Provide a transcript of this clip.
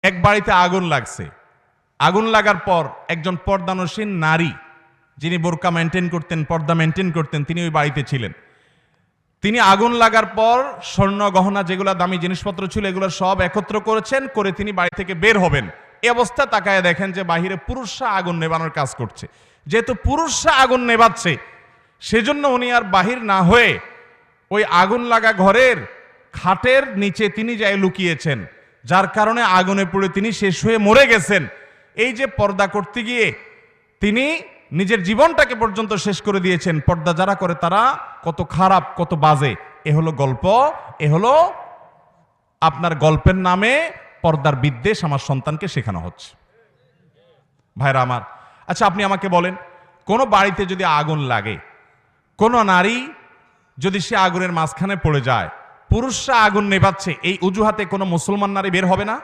এক বাড়িতে আগুন লাগছে। আগুন লাগার পর একজন পর্দানসীন নারী, যিনি বোরকা মেনটেন করতেন, পর্দা মেনটেন করতেন, তিনি ওই বাড়িতে ছিলেন। তিনি আগুন লাগার পর স্বর্ণ গহনা যেগুলো দামি জিনিসপত্র ছিল এগুলো সব একত্র করেছেন, করে তিনি বাড়ি থেকে বের হবেন। এই অবস্থা তাকায় দেখেন যে বাহিরে পুরুষরা আগুন নেবানোর কাজ করছে। যেহেতু পুরুষরা আগুন নেবাচ্ছে, সেজন্য উনি আর বাহির না হয়ে ওই আগুন লাগা ঘরের খাটের নিচে তিনি যাই লুকিয়েছেন, যার কারণে আগুনে পুড়ে তিনি শেষ হয়ে মরে গেছেন। এই যে পর্দা করতে গিয়ে তিনি নিজের জীবনটাকে পর্যন্ত শেষ করে দিয়েছেন। পর্দা যারা করে তারা কত খারাপ, কত বাজে। এ হলো গল্প, এ হলো আপনার গল্পের নামে পর্দার বিদ্বেষ আমার সন্তানকে শেখানো হচ্ছে। ভাইরা আমার, আচ্ছা আপনি আমাকে বলেন, কোন বাড়িতে যদি আগুন লাগে, কোন নারী যদি সে আগুনের মাঝখানে পড়ে যায়, পুরুষরা আগুন নেভাচ্ছে, এই অজুহাতে কোনো মুসলমান নারী বের হবে না?